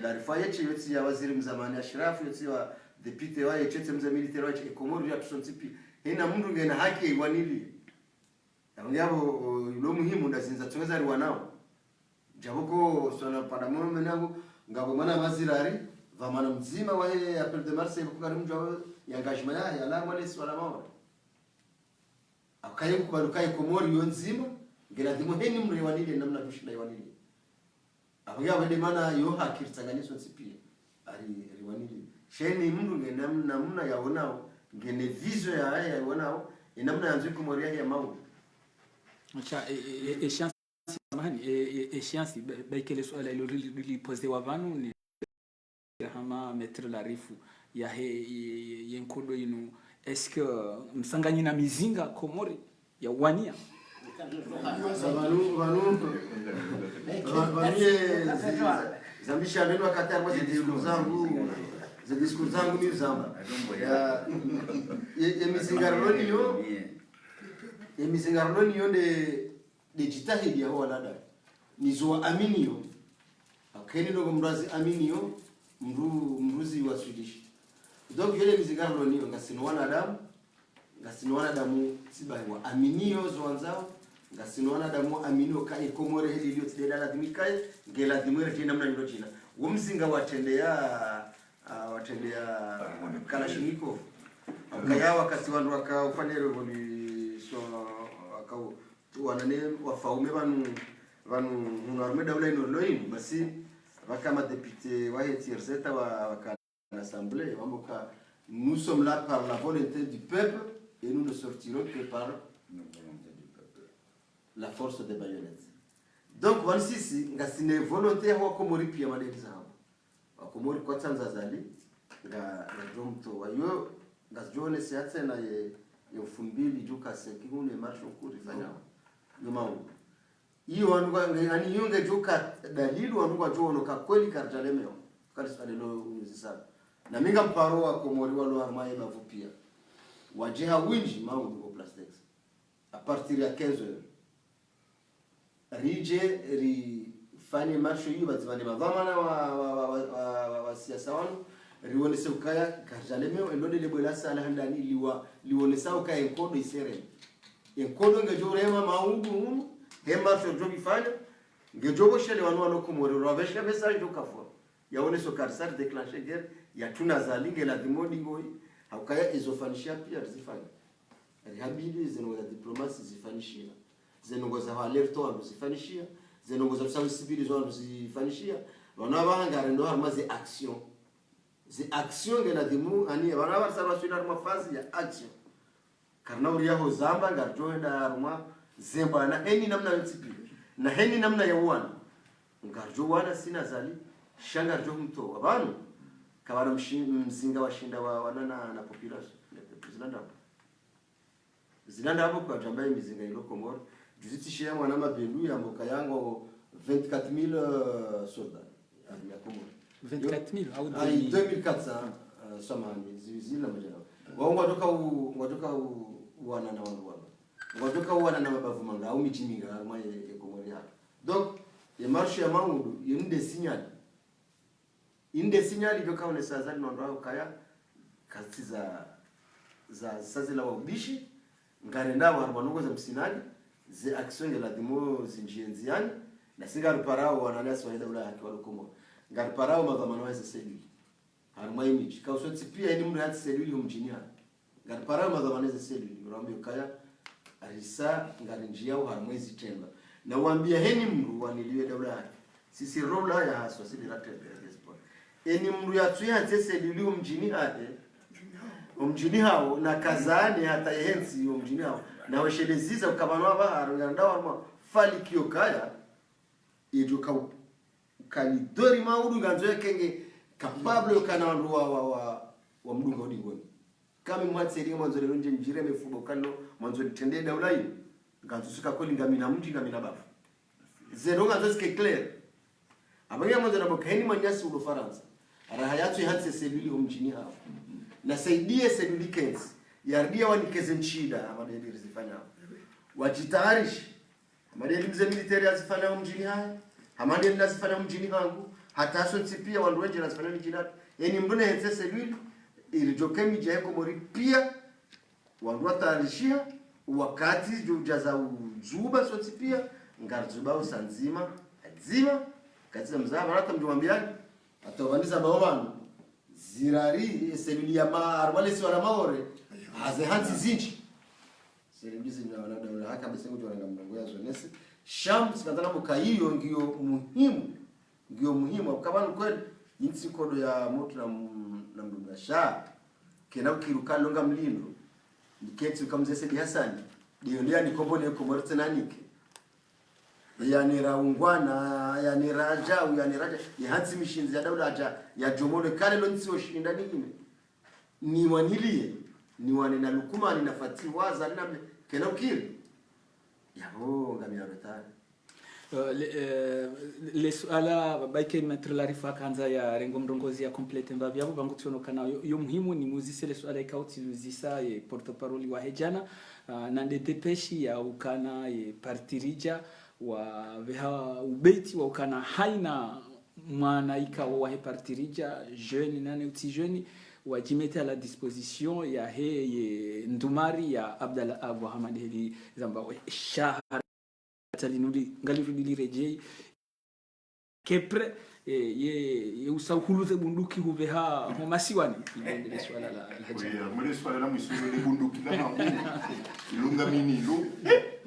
la rifa yechi yotsi ya waziri mzamani Ashraf yotsi wa deputy wa yechi mza military wa Komori ya tusontipi hina mundu ngena haki iwanili yabo lo muhimu ndazinza tungeza riwanao jabuko sona padamono menangu ngabo mana mazirari vamana mzima wa appel de Marseille kukari mjwa ya engagement ya la mwale swala mawa akaye kubarukaye Komori yonzima ngela dimo heni mri wanili namna tushinda iwanili abuya wende mana yo haki tsanganiso tsipi ari riwanili sheni mundu namna yaonao ngene vision ya haya yaonao namna yanzu Komori ya mawu acha échéance samahani échéance baikele swala ilo lilipozewa vanu ni hama mettre la rifu ya yenkodo inu est-ce que msanganyi na mizinga Komori ya wania vanu zambisha neno wakati ambapo discours zangu ni zamba ya mizingarloni yo de jitahidi ya walada nizo aminio akeni ndo mrazi aminio mruzi wa Swedish donc yele mizingarloni ngasinwana damu sibai wa aminio zwanzao ngasinwana damu aminio kai Komori hili ilio tidela lazimikae ngela dimwere tena namna ndio china wumzinga watendea Kalashnikov akaya wakati wandu wakafanya revolution akao wanane wafaume vanu arme daula ino loin basi wakama député wa Etirzeta wa l'Assemblée wamboka nous sommes là par la volonté du peuple et nous ne sortirons que par la force des baïonnettes. Donc wansisi ngasine volonté wa Komori pia madeni zao Komori kwa Tanzania nga jomto wayo ngazjone siatse na ye 2000 juka sekihune marsho kuri fanyao yomao iyo wanwa ngani yunge juka dalilu wanwa jono ka kweli karjalemeo kalisalo uzisa na minga mparo wa Komori walo armaye bavupia wajeha winji mau ngo plastex a partir ya 15h rije ri fanye marsho hiyo bazivane bavamana wa siasa wanu riwonese ukaya karjalemeo endode lebola sala handani liwonesa ukaya enkodo isere enkodo ngejorema maungu hema so jobi fanya ngejobo shele wanu Komori ravesha message ukafo yaoneso karsar déclencher guerre ya tuna zalinge la dimodi ngoi ukaya izofanisha pia zifanya rihabili zenongo za diplomasi zifanishia zenongo za alerto ando zifanishia zenongo za sensibility zo zifanishia wana bahangare ndo harmaze action zi action ngena dimu ani wana basarwa swina ruma fazi ya action karna uriya ho zamba ngarjoenda ruma zemba na heni namna yotsipi na heni namna ya wana ngarjo wana sina zali shanga rjo mto abanu kabara mzinga washinda na population zilanda hapo kwa jambaye mizinga ilo Komori juzitishia mwana mabendu ya mboka yango 24000 soldats ya Komori 24000 au 2400 samani zizila majana watoka wana na wandu watoka wana na mabavu manga au mijiminga arma ya Komori hapa donc ya marche ya mangu inde signal ndio kaone sasa ndo kaya kazi za sazila wa ubishi ngarenda warwanungo za msinani ze action la dimo zinjienziani na singa parao wananasi waenda ula haki walo Komori ngar parao madhamano wa selili harma image ka usoti pia ni mtu hati selili mjini hapa ngar parao madhamano za selili urambi ukaya arisa ngarinjia au harma hizi tenda na uambia heni mru waniliwe daula haki sisi rola ya haswa sisi rate eni mru ya tuya hati selili mjini hapa umjini hao na kazani hata yensi umjini hao na washeleziza ukabanwa baharo ngandawa ma fali kiyokaya ijuka kalidori mauru nganzo kenge capable kana wa mdunga odingoni kama mwatseri mwanzo lero nje njire mefubo kano mwanzo litende daula hiyo nganzo suka kweli ngamina mji ngamina bafu zero nganzo ske clear abanya mwanzo nabokeni manyasi ulo Faransa ara hayatu hatse seluli umjini hao na saidie seluli kenzi yardia wanikeze nchida amadeli rizifanya wajitayarishi amadeli mze military azifanya mjini haya amadeli nazifanya mjini hangu hata sonti pia wandu wengi nasifanya mijinatu yani mbona hense seluli ilijoke miji yako mori pia wandu watarishia wakati jujaza uzuba sonti pia ngarzuba usanzima zima katika mzaba hata mjumambiani atobaniza baobanu zirari seluli ya wale si wana maore haze hanzi zinji seluli zina wana daula haka besengu jwana mlango ya zonesi sham sikandana mukaiyo ngio muhimu ukabana kweli insi kodo ya moto na mdungasha kena ukiruka longa mlindo niketi ukamzese di Hasani dio ni kombo ne komorte nanike yani raungwana yani raja ya hansi mishinzi ya daula aja ya jomole kale lo nsi oshinda ni wanilie ni wanena lukuma ni nafati waza na kena ukiri yabo ngamia betani le suala baike mettre la rifa kanza ya rengo mrongozi ya complete mbavi yabo bangu tiono kana yo muhimu ni muzise le suala ikauti luzisa e porte parole wa hejana na de depeshi ya ukana e partirija wa veha ubeti wa ukana haina mwanaika wa he partirija jeune nane uti jeune wajimete à la disposition ya he ndumari ya Abdallah Abu Hamad heli zamba shahara talinudi ngalirudi lirejei kepre ye usahuluze bunduki huveha homasiwani ile swala la haja mwe swala la mwisuru le bunduki la hangu ilunga minilo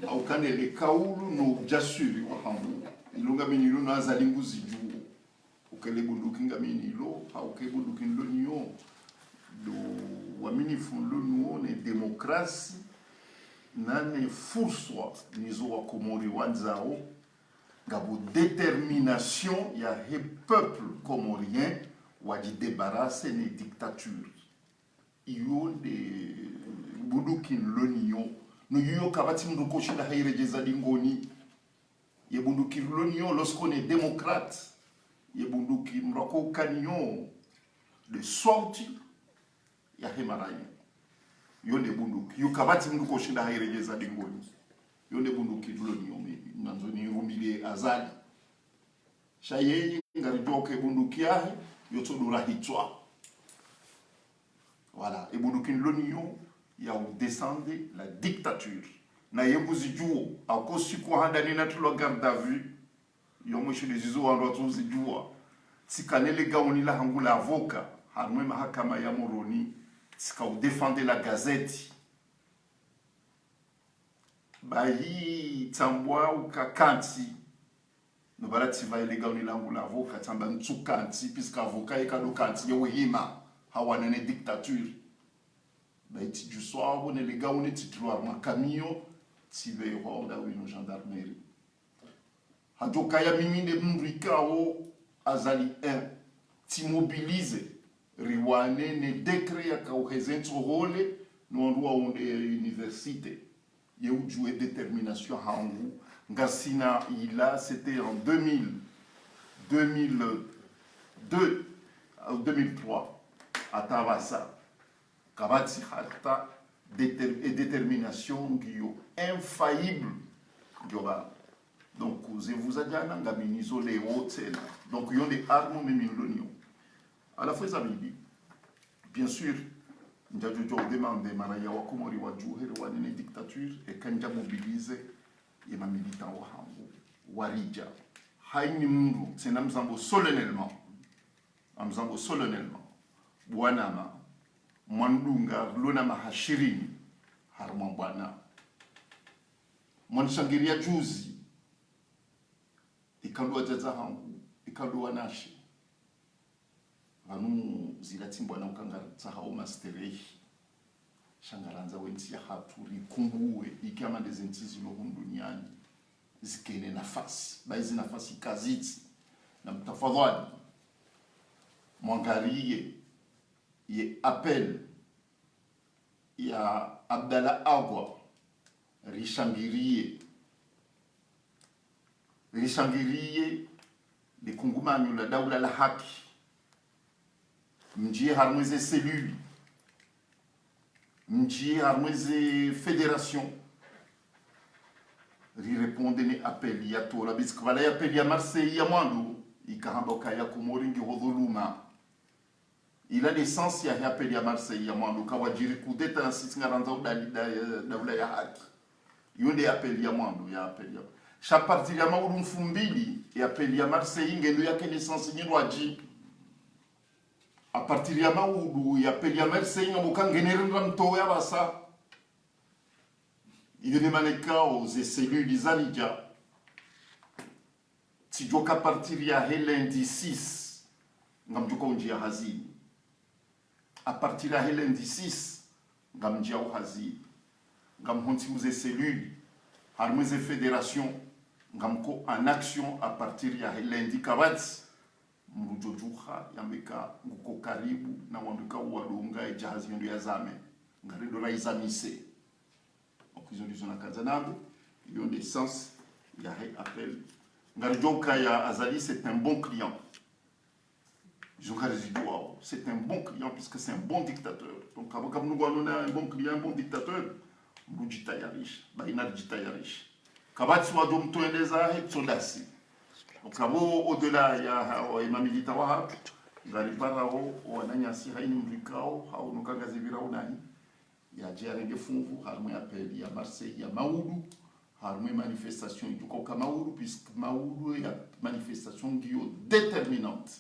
au kanele kaulu no jasuri wa hangu ilunga minilo na azalinguzi juu ukele bunduki ngaminilo au ke bunduki ndonyo do wamini funlu ne demokrasi nane furso nizo wa komori wanzao ngabo détermination ya he peuple comorien waji débarrasser ne dictature iyo de bunduki lonio no yo kabati mduko shinda hairejeza dingoni ye bunduki lonio lorsqu'on est démocrate ye bunduki mrako kanyo de sortie ya hemarayo yonde bunduki yukabati mduko shinda hairejeza dingoni yonde bunduki lonio nanzoni rumile azali shaye ngaridoke bunduki yahe yotodura hitwa voilà et bunduki lonio ya ou descendre la dictature na yebuzi juo akosi ko handani na tulo garde à vue yomo shile zizo wa rotuzi juo tikanele gauni la hangula avoka harmwe mahakama ya moroni tika ou défendre la gazette bayi tambwa ukakanti no barati va ile gauni la hangula avoka tamba ntsukanti piska avoka ekado kanti yo hima hawana ne dictature baiti du soir on est les gars on est titulaire ma camion tibe roda ou gendarmerie hadoka ya mimi de mbrikao azali 1 t'immobiliser riwane ne décret ya ka rezenzo rôle no roi on université ye ou jouer détermination hangu ngasina ila c'était en 2002 2003 à Tabasa kabati hata détermination guyo infaillible gyoba donc vous a dit ngamini isolé hôtel donc yon des armes même l'union à la fois ça dit bien sûr njajo jo demande maraya wa komori wa juhere wa ne dictature et kanja mobiliser et ma militant wa hangu warija haini mundu tena mzambo solennellement bwanama mwandunga lona mahashirini harma bwana mwanishangiria juzi ikandwa jaza hangu ikandwa nashi vanu zilatimbwa na ukangara tsahao masterehi shangaranza wenzi ya haturi kumbuwe ikama ndezentizi lo duniani zikene nafasi baizi nafasi kaziti na mtafadhali mwangalie ye appel ya Abdallah Agwa rishangirie de kungumanyo la daula la haki mjie harmweze cellule mjie harmweze fédération ri répondre ne appel ya tola bisque vala ya appel ya Marseille ya mwandu ikahamba kaya kumoringi hodhuluma ila lisansi ya apeli ya Marseille ya mwandu kawajiri kudeta na sisi ngaranza daula ya haki yonde apeli ya mwandu ya apeli ya chaparti ya maulu mfumbili ya apeli ya Marseille ngendo yake lisansi nyirwaji a partir ya maulu ya apeli ya Marseille ngamuka ngenerenda mtoya basa il maneka aux cellules izalija tijoka partir ya lundi 6 ngamjuka unjia hazini a partir ya lundi 6 ngamjia uhazini ngamhonti muze cellule harmuze fédération ngamko en action a partir ya lundi kabats mrujojuha yameka nguko karibu na wanduka walunga ejahazi ndio yazame ngarido la izamise ils ont dit son akazanabe ils ont des sens il y a appel ngarijoka ya Azali c'est un bon client ils ont résiduo c'est un bon client puisque c'est un bon dictateur donc comme nous on a un bon client un bon dictateur mujita yarish baina jita yarish kabati wa dom to endeza et sodasi donc abo au-delà ya ma milita wa hapo ngaripara ho wananyasi haini mlikao au nukangazi birao nani ya jiarenge fungu harmo ya peli ya Marseille ya Maoulou harmo manifestation du Coca Maoulou puisque Maoulou ya manifestation guio déterminante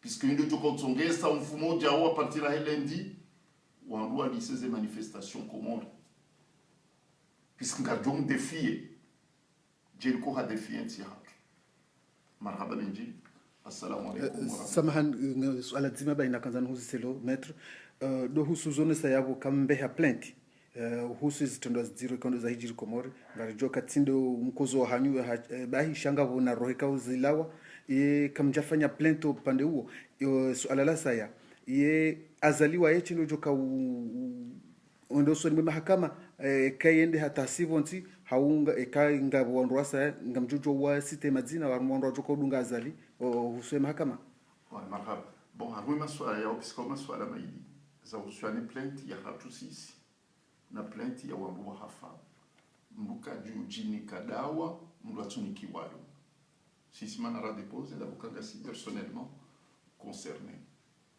puisque une de Kotsongesa mfumo jao à partir de lundi on doit lycée ces manifestations communes puisque ngadjong défier Jelko a défié Ntihak marhaba benji assalamu alaykum samahan suala zima baina kanzana huziselo maître do husu zone sayabo kambe ha plainte husu zitondo ziro kondo za hijiri komori ngarijo katsindo mkozo hanyu bahi shanga bona roheka uzilawa kamjafanya plainte upande huo suala la saya azaliwa yechi ndo joka ondo so ni mahakama kayende hata sivonti haunga ekainga bondwasa ngamjujo wa site madzina wa mwondo joka udunga azali husu mahakama marhaba bon harui maswala ya opiska maswala maidi za usuani plainte ya hatu sisi na plainte ya wambu hafa mbuka jini kadawa mbu atuniki walo sisi manara depose la bukanga si personnellement concerné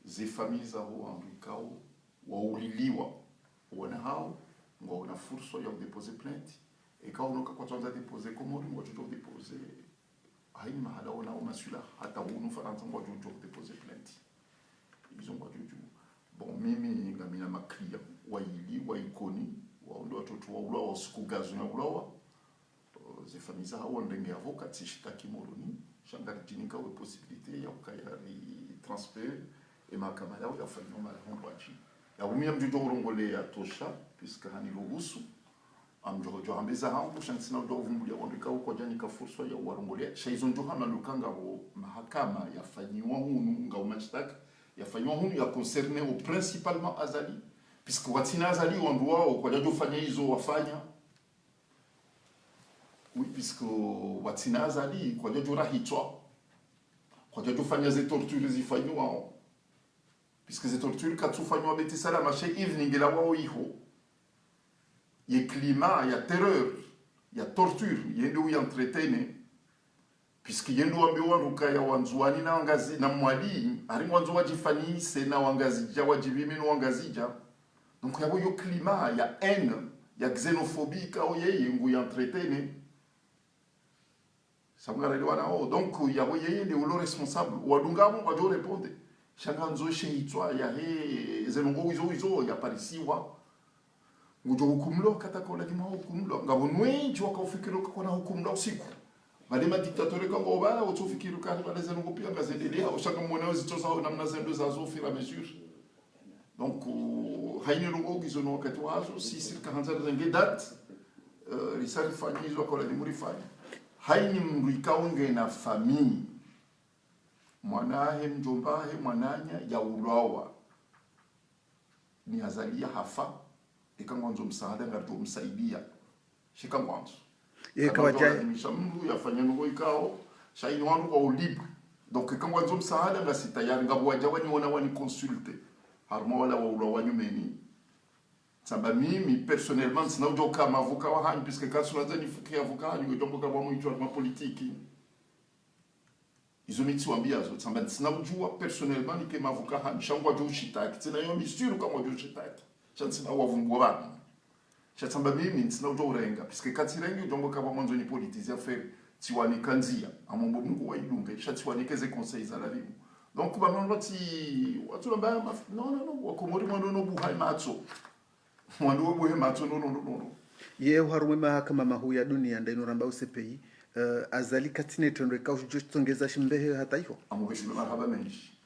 ze familles za ho ambikao wa uliliwa wana hao ngo na furso ya depose plainte et quand on kwa tonza depose komori ngo tuto depose haini mahala ona masula hata unu faransa ngo tuto depose plainte ils ont pas du tout bon mimi ngamina maklia waili waikoni waondo watoto wa ulawa sikugazo na ulawa ze familles hao ndenge avocat shitaki moroni shangari jinika we possibilité ya ukayari transfer et mahakama yao yafanywa mara hongwachi ya umia mjujo urongole ya tosha puisque hani ruhusu amjojo ambeza hangu shansina ndo vumbulia wandika uko jani ka fursa ya warongole shaizo njoha na lukanga wo mahakama yafanywa hunu ngao mashtaka yafanywa hunu ya concerné au principalement Azali puisque watina Azali wandua kwa jajo fanya hizo wafanya oui puisque watina Azali kwa jajo rahitwa kwa jajo fanya ze torture zifanywa puisque ze torture katufanywa beti sala mache evening la wao iho ye climat ya terreur ya torture yendo yentretene puisque yendo ambiwa rukaya wanzuani na wangazi na mwali ari wanzu wajifani sena wangazi ja wajibime no wangazi ja donc yabo yo climat ya haine ya xénophobie ka oye yengu yentretene samara le wana o donc yabo yeye le lo responsable wadunga mo wajo répondre changa nzo sheitwa ya he zenongo izo ya parisiwa ngujo hukumlo katakola kima hukumlo ngabonwe jwa ka ufikiro kwa na hukumlo usiku madema dictateur ka ngoba utofikiro ka bale zenongo pia ngazendelea ushaka mwana zitoza namna zendo za zofira à mesure donc haini longo gizono wakati wazo sisi kaanza zenge date risali fanyizo kwa ni murifanya haini mrikaunge na famille mwanahe mjombahe mwananya ya ulawa ni azalia hafa ikamwanzo msaada ngato msaidia shika mwanzo kawaja mishamru yafanya ngo ikao shaini wangu kwa libre donc ikamwanzo msaada ngasita ya ngabwaja wani wana wani consulte harmo wala wa ulawa nyumeni samba mimi personnellement sina ujoka mavuka wa hani puisque kaso nazani fuki avocat ni ujoka kwa mwicho wa politiki izo mitsuambia zo tsamba tsina ujua personnellement ni kema avoka han shangwa jo shitaki tsina yo misuru kama jo shitaki chatsina wavumbwa bana chatsamba mimi tsina ujua urenga puisque katirengi ujongo kama mwanzo ni politisi affaire tiwani kanzia amombo mungu wa ilunga chatswani keze conseils za la vie donc ba non watu lamba non wakomori mwana no buhai matso mwana no buhai matso no ye harumwe mahakama mahu ya dunia ndaino ramba UCPI azali katine tendo kaujo tsongeza shimbehe hata hiyo amubeshima marhaba menshi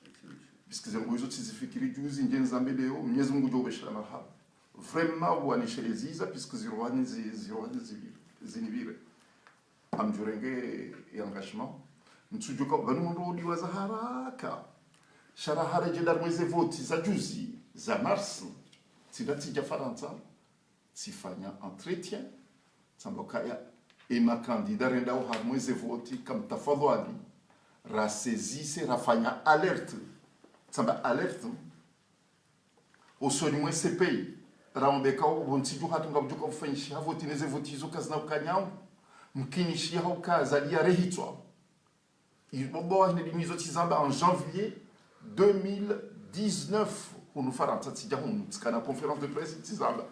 puisque zangu hizo tizifikiri juzi njeni za mbeleo Mwenyezi Mungu jo beshira marhaba vraiment wanishereziza puisque zirwani zinibire amjurenge engagement mtsujuka banu ndo liwaza haraka shara haraje dar mwezi voti za juzi za mars tidati ja Faransa sifanya entretien sambokaya ema candidat renda har mwezi voti kam tafadhali rasezise rafanya alerte samba alerte osoni mwe CPI raombeka ubontsiju hatunga bujuka ufanyisha voti neze voti zo kazna ukanyao mkinishia haukaza liya rehitwa ibobo ni dimizo tizamba en janvier 2019 hunu Faransa tijja hunu tskana conférence de presse tizamba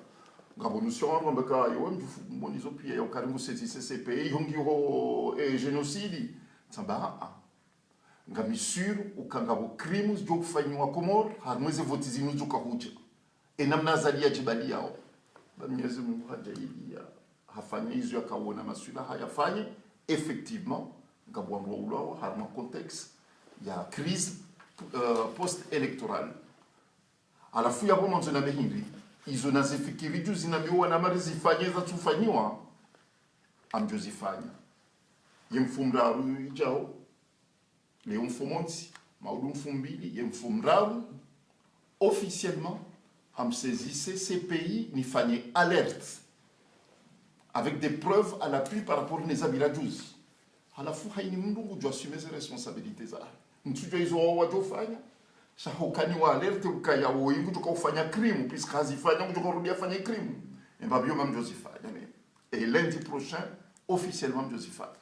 ngabo nusiona mbeka yo mfu monizo pia yo karingo CPI hongi ho genocide tsamba ngami sur ukangabo crimes jo kufanywa Komoro harmweze voti zinu jo kahuja enamna zalia jibali yao Mwenyezi Mungu hajailia hafanya hizo yakaona maswala hayafanye effectivement ngabwanwa ulao harma contexte ya crise post électorale alafu ya bomo nzona behindi izo nazifikiri juzi na miwa na mari zifanye za tufanywa amjozifanya yemfumraru ijao leo mfumonti maudu mfumbili yemfumraru officiellement amsaisissait ces pays nifanye alerte avec des preuves à l'appui par rapport à les abiradouzi. Halafu haini mungu doit assumer ses responsabilités za. Mtujua hizo wajofanya. Shahokani wa alerte ukaya woingu tuka ufanya crime puisque hazifanya kutoka rudia fanya crime. Mbabio mam Josifanya. Et lundi prochain officiellement Josifanya.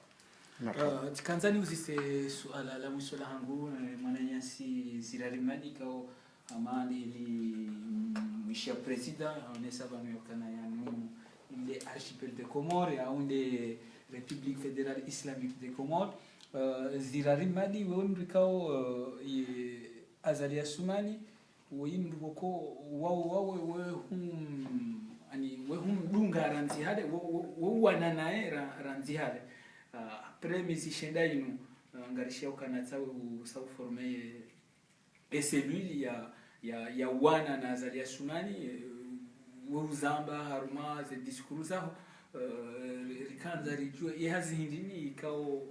Tikanzani uzise suala la mwisho la hangu mwananyasi zirarimadi kao amani ili mwisha presida onesa banu yokana ya numu les archipels de Comores et les République fédérale islamique des Comores zirarim madi wonrikao Azali Assoumani windukoko wao we dunga ranzi hade wana nae ranzi hade premisi shenda inu ngarishia ukanatsa usau former et cellule ya wana na Azali Assoumani uzamba haruma ze diskuru zaho rikanza rijua yazi hindini ikao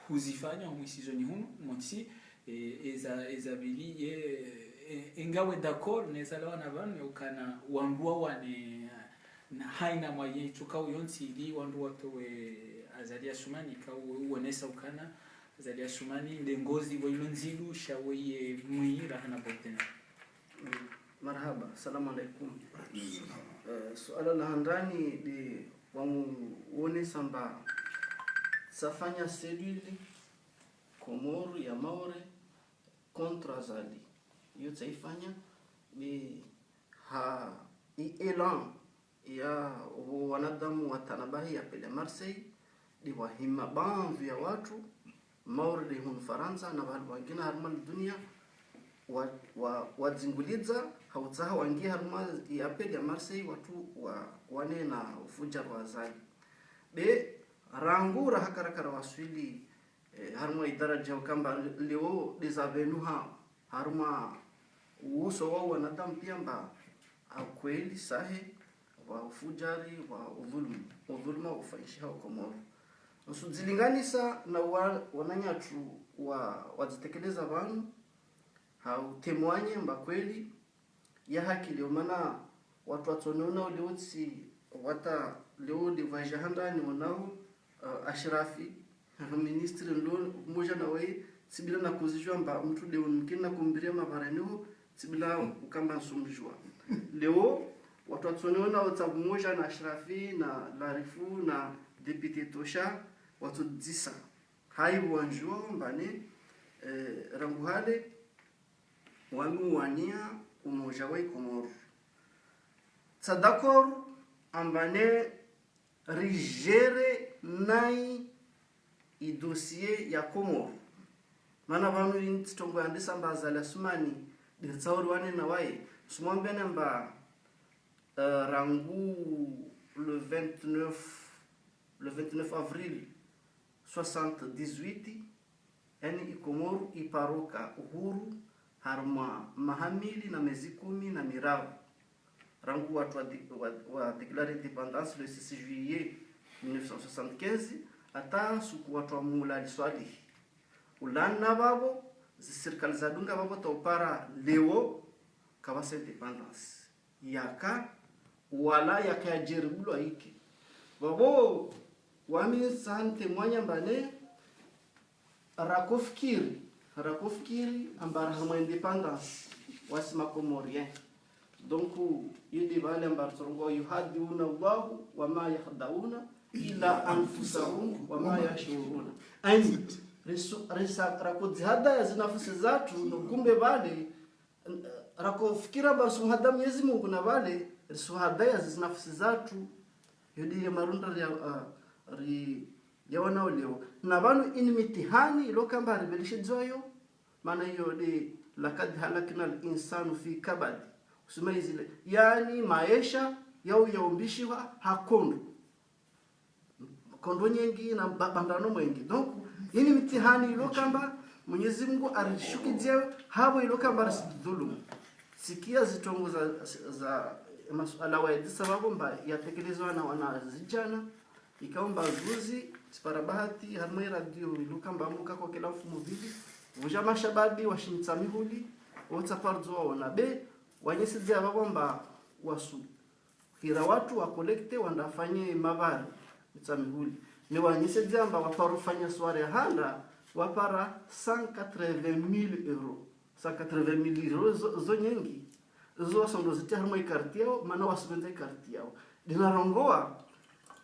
huzifanya mwisizoni hunu motsi ezabili ingawe d'accord nezalawa na banu ukana wandua wane na haina mwaye tukao yonsi ili wandua towe Azali Assoumani ikao uonesa ukana Azali Assoumani ndengozi wailonzilu shawe mwira hana botena. Marhaba, assalamu alaikum. Suala la handani de wamuone samba safanya cellule Komoro ya Maore kontra Azali. Hiyo taifanya ni elan ya wanadamu wa Tanabahi ya pele Marseille di wahima banvu ya watu Maore de hun Faransa na watu wengine harma dunia wadzingulidza hautsaha wangia haruma ya pele ya Marseille watu wane na ufuja wa Azali be rangura hakarakara waswili haruma idaraja ukamba leo desavenuha haruma uso wao wanadamu pia mba kweli sahi wa ufujari wa udhuluma ufaishi hao Komoro usudzilinganisa na wananyatu wazitekeleza vanu hautemwanye mba kweli ya haki leo maana watu watonona leotsi wata leo divaja handani wanao ashrafi ministri ndo mmoja na wewe sibila na kuzijua mba mtu leo mkina kumbiria mabarani sibila ukamba nsumjua leo watu watonona watabu mmoja na ashrafi na larifu na deputy tosha watu 10 haibu wanjua mbane rangu hale wanuwania umoja wa Komoro sadakor ambane rigere nai idossier ya Komoro mana vanu intsitongo andisa mbaza la sumani dirtsauri wane na wae sumwambe namba rangu le 29 avril 78 yani Komoro iparoka uhuru harma mahamili na mezi 10 na miravu rangu watu wa declare independance le 6 juillet 1975 ata suku watu wa mula liswali ulana babo serikali za dunga babo topara leo kawasa independence yaka wala yaka jeribulo aiki babo wami sante mwanya mbane rakofikiri ambara harma independence wasima Komorien donc yidi vale ambara sorongo yuhaduna Allahu wama yakhdauna ila anfusahum wama yashuruna ani rakodhihada ya zinafsi zatu nokumbe vale rakofikira basu hada Mwenyezi Mungu na vale risuhada ya zinafsi zatu yidi ya marunda ya wanao leo na vanu ini mitihani ilokamba ribelishe zoyo maana hiyo de lakad halakna al-insanu fi kabad usema zile yani maisha yao yaombishiwa hakondo kondo nyingi na bandano mwengi donc ini mitihani ilokamba Mwenyezi Mungu arishukizie habo ilokamba rasidhulumu sikia zitongo za masuala wa edisa sababu mba yatekelezwa na wanazijana ikaomba zuzi sipara bahati harmwe radio ilokamba muka kwa kila mfumo vivi vuja mashababi washinitsami huli otsaparzo waona be wanyesidia babomba wasu kira watu wa collecte wandafanye mavari tsami huli ni wanyesidia amba waparufanya sware handa wapara 180,000 euros 180,000 euros zo nyingi zo sondo zitia harmwe kartiao mana wasubenze kartiao dinarongoa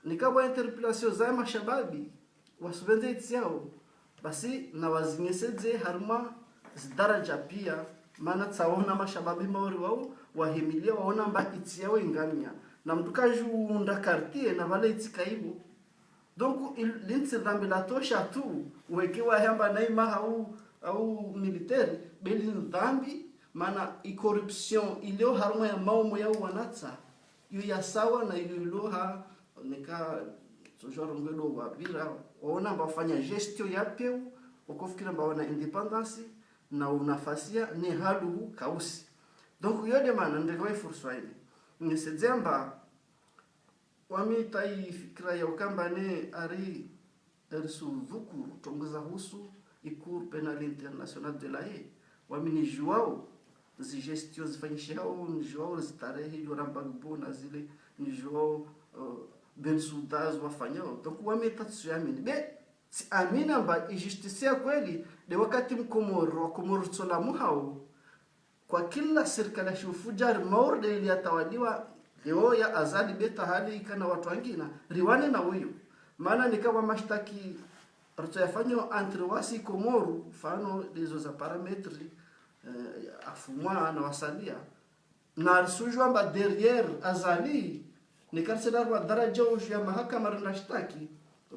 nikabwa interpellation za mashababi wasubenze itiao basi na wazinyesedze harma zidaraja pia maana tsaona mashababi maori wao wahimilia waona mba itiao ingamia na mtukaju nda quartier na vale itikaibu donc linsi dhambi la tosha tu uwekewa hamba naima au militaire beli dhambi maana corruption ilio harma ya maumo yao wanatsa yu ya sawa na ilo ha nika sojoro ngwedo wa vira waona bafanya gestion ya peu ukofikira baona independence na unafasia ni halu kausi donc yode mana ndekwe furswaini ni sedzemba wami fikira ya ukamba ne ari ersu vuku tongoza husu ikur penal international de la Haye wami ni juao zi gestion zifanyishao ni juao zitarehe yorambagbo na zile ni juao bensudaz wafanyao donc wami tatsuamini be si amina ba injustice kweli de wakati Komoro tsola muhao kwa kila serikali ya shufujar maorde ili atawaliwa leo ya azali beta hali kana watu wengine riwane na huyo maana ni kama mashtaki rutayafanywa entre wasi Komoro fano hizo za parametri afumwa na wasalia na sujwa mba derrière azali ni karsela wa daraja ya mahakama rinashtaki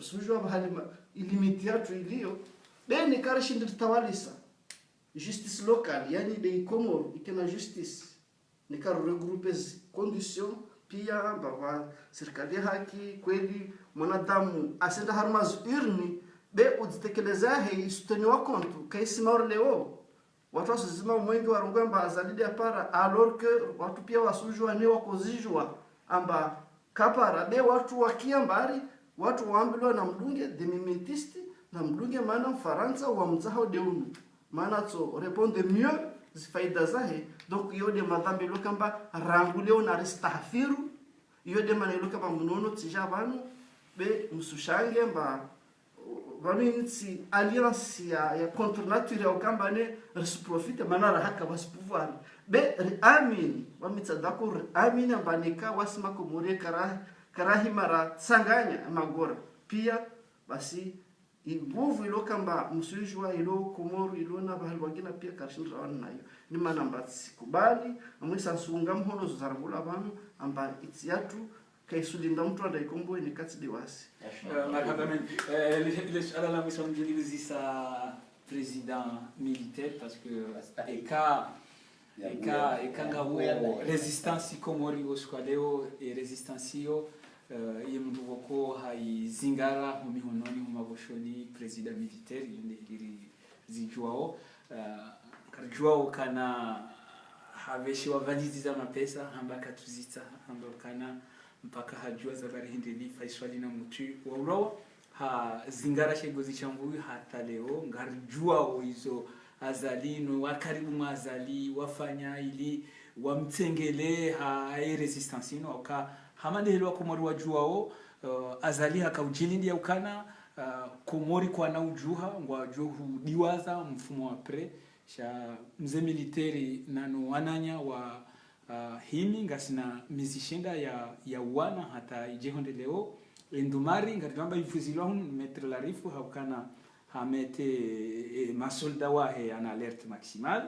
sujwa bahali ilimitiatu ilio beni karashindi tawalisa justice locale yani de Komoro ikena justice ni karo regroupes condition pia baba serikali haki kweli mwanadamu asenda harmaz urni be uditekeleza he isteniwa kontu kaisi maorleo watu wasizima mwengi warungamba azalidi apara alors que watu pia wasujwa ne wakozijwa amba kapara be watu wakiambari watu waambilwa na mdunge demimitisti na mdunge maana Mfaransa wa mzahao deunu maana to répondre mieux zifaida zahe donc yode madhambi lokamba ranguleo na restahfiru yode manelo kama mnono tija banu be msushange mba vanitsi alliance ya contre nature ya ukamba ne reciprocité manara haka bas pouvoir be amin wamitsa d'accord amin ambanika wasima Komoro karahi mara sanganya magora pia basi nguvu ilo kamba msujwa ilo Komoro ilo na bahali wagina pia karshinda wana nayo ni maana amba sikubali amwisa nsunga mhono zaragula abantu amba itiatu kaisulinda mtu adaikomboe ni kati diwasi. Marhaba men. Le suala la mission de sa président militaire parce que eka ngawo resistance Komori oskwaleo e resistance yo yemnduvoko haizingara mu mihononi mu maboshoni president militaire yende iri zijuao karjuao kana haveshi wavalizi za mapesa hambaka tuzita hambakana mpaka hajua zabari hindini faiswali na mtu wa uroa ha zingara shegozi chambuyu hata leo ngarjuao hizo azalino wakaribu mazali wafanya ili wamtengele ha resistance ino ka hamadelo Komori wajuao azali hakaujilindi ya ukana Komori kwa na ujuha ngwa johu diwaza mfumo wa pre sha mze militeri nano wananya wa himi ngasina mizishinda ya uwana hata ijehonde leo endumari ngarijamba ifuzilwa hun metre la rifu haukana hamete masolda wahe ana alerte maximale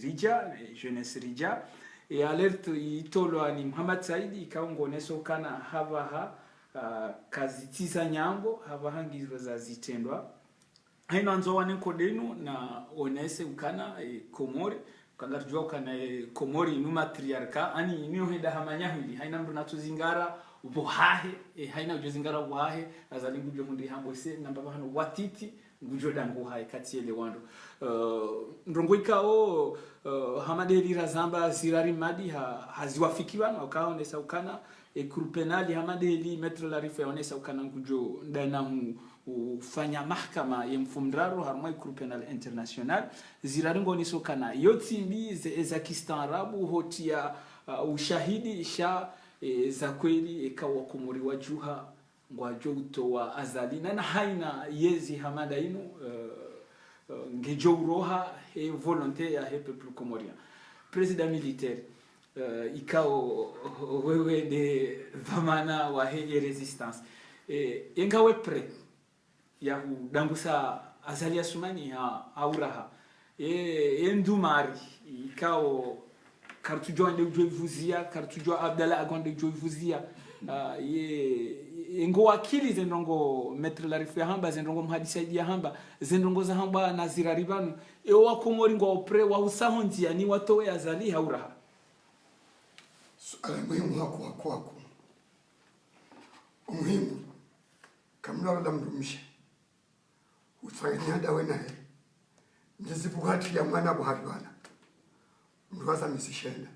rija jeunesse rija e alerte itolo ni Muhammad Saidi ikaongoneso kana havaha kazitiza nyambo havaha ngizwa za zitendwa haino anzowa nenkodenu na onese ukana Komori kangarjua kana Komori inu matriarka ani inu henda hamanyahu ili haina mdu natuzingara ubohahe haina ujozingara ubohahe azali ngujo mundi hambo se namba bahano watiti ngujo dangu hai katiele wando ndrongo ikao hamadeli razamba zirari madi haziwafikiwa na ukaonesa ukana penali hamadeli metro la rifa yaonesa ukana ngujo ndana ufanya mahkama ya mfumdraro harumai penal international ziraringo nisokana yoti mbi za kistaarabu hotia ushahidi sha za kweli ikawa Komori wajuha ngwajo utowa azali na haina yezi hamada inu ngejo uroha e volonté ya he peuple comorien president militaire ikao wewe de dhamana wa he resistance ingawe pre ya dangusa azali asumani ha auraha endumari ikao kartujo ande ujovuzia kartujo Abdallah agonde ujovuzia ngo wakili zendongo metre la rifu ya hamba zendongo mhadisa ya hamba zendongo za hamba na ziraribanu wa Komori ngo opre wa usahonjia ni watowe azali hauraha suala muhimu wako umuhimu kamla wala mdumisha usanganya dawe naye njizibuhati ya mwana buharibana mduwaza misishenda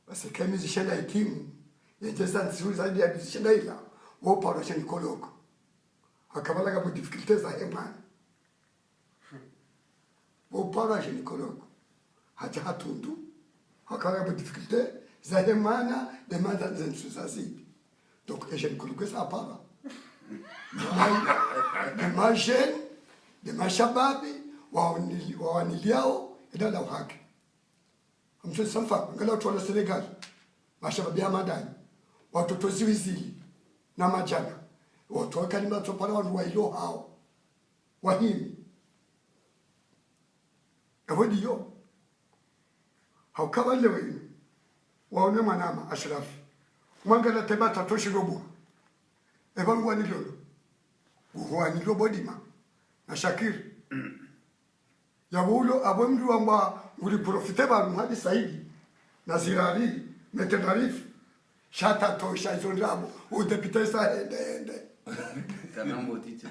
basi kama misishenda ikimu yejesa nzuri zaidi ya misishenda ila wopa wala shani koloko akabala kabu difficulties za emana wopa wala shani koloko hacha hatundu akabala kabu difficulties za emana demanda zensu za zidi donc shani koloko sa para de mashababi wawaniliao idala uhaki mtu samfa ngala tuwala Senegal mashababi ya madani watoto ziwizili na majana watu wakalima topala wa ilo hao wahimi awodi yo haukabale wenu waone manama ashrafi mwangala tebata toshirobu ebangu wanilolo uhuanilo bodima na Shakiri yabulo abomdu amba uri profite ba hadi saidi na zirari metenarifu shata tosha zonrabo o depute sa ende kanambo tite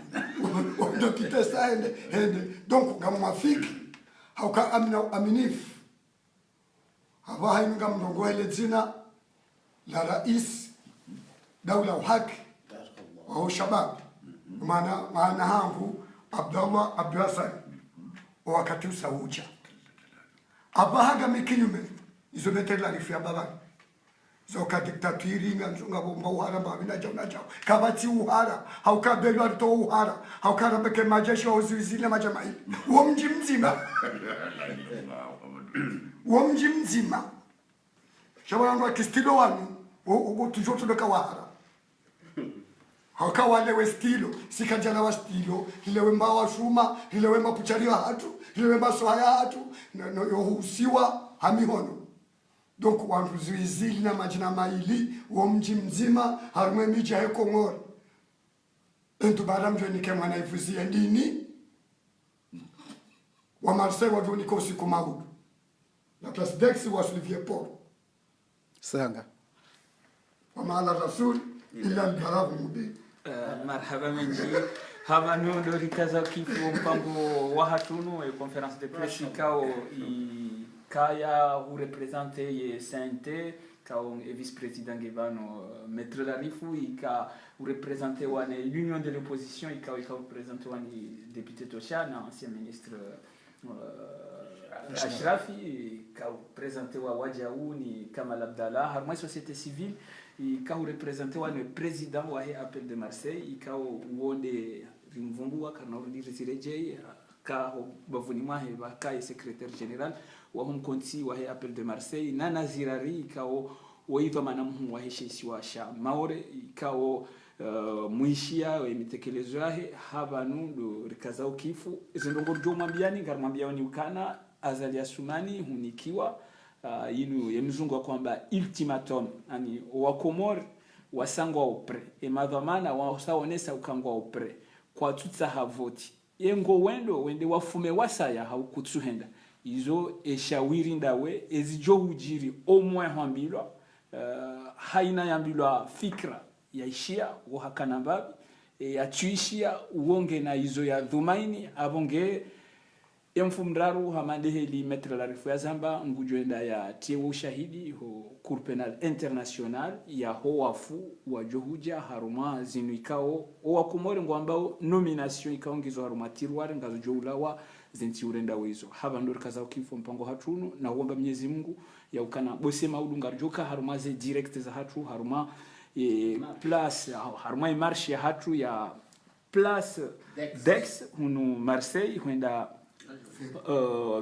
o depute sa ende donc kama mafiki hauka amina aminif haba hainu kama ndongo ile jina la rais daula uhaki wa shabab maana hangu Abdallah Abdulhasan wakati usauja abahaga mikinyume izo metela rifu ya baba zoka diktaturi nganzunga bomba uhara babina jona jao kabati uhara haukabelwa alito uhara haukarabeke majeshi wa uzizile majamai uo mji mzima shabarangu wa kistilo wanu ugo tujotu beka wahara haukawa lewe stilo sikajana wa stilo hilewe mbawa shuma hilewe mapuchari wa hatu hilewe masoha ya hatu no yohusiwa hamihono donc wantu zuizili na majina maili wa mji mzima harumwe miji ya Kongoro entu baada mjoni kemwa na ifuzi endini wa Marseille wa doni kosi kumaudu la place d'Aix wa Olivier Paul sanga wa maala rasul ila albarabu mubin. Marhaba menji haba nundo rikaza kifu mpango wa hatunu e conférence de presse kao kaya ou représenter ye sainte kao e vice-président Gevano maître Larifu ika ou représenter wane l'union de l'opposition ika représenter wane député Toshana ancien ministre Ashrafi ika représenter wa Wajaouni Kamal Abdallah harma société civile ika représenter wane président wa appel de Marseille ika wonde rimvumbua kana urudi resireje ka bavuni mwahe bakaye secrétaire général wa hum konti wa appel de Marseille na nazirari ikao waiva manamu wa heshisi wa sha maore ikao muishia imitekelezo yahe habanu ndo rikazao kifu izindongo jomambiani ngarmambia ni ukana azali asumani hunikiwa inu yemzungu kwamba ultimatum ani wa Komor wasangwa opre e madhamana wa saonesa ukangwa opre kwa tutsa havoti yengo wende wafume wasaya haukutsuhenda izo eshawiri ndawe ezijo hujiri omwe hwambilwa haina yambilwa fikra yaishia wahakana mbabi yatuishia uonge na izo ya dhumaini abonge emfumraru hamandeheli maître Larifu ya zamba ngujoenda ya tiewo ushahidi ho Cour Penal International ya ho wafu wa johuja haruma zinu ikao wa Komori ngwambao nomination ikaongezwa haruma tirware ngazo joulawa zinti urenda wezo haba ndo rikazao kifo mpango hatunu na huomba Mwenyezi Mungu ya ukana bose maudu ngarjoka haruma ze direct za hatu haruma place haruma marche ya hatu ya place d'Aix hunu Marseille huenda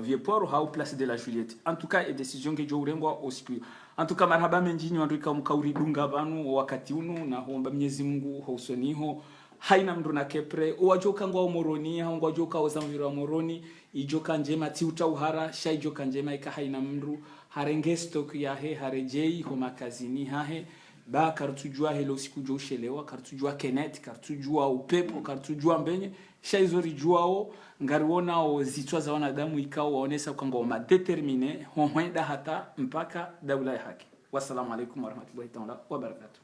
Vieux-Port au place de la Juliette. En tout cas, et décision que je urengwa osiku. En tout cas, marhaba menjini wanduika mkauri dunga banu wakati unu na huomba Mwenyezi Mungu hausoniho haina mndu na kepre wajoka ngwa moroni hangwa joka ozamvira moroni ijoka njema tiuta uhara shai joka njema ika haina mndu harenge stock ya he harejei homa kazini hahe ba kartujua helo siku jo shelewa kartujua kenet kartujua upepo kartujua mbenye shaizori juao ngariona o zitwa za wanadamu ikao waonesa kwamba ma determine hohenda hata mpaka daula ya haki. Wassalamu alaikum warahmatullahi ta'ala wabarakatuh.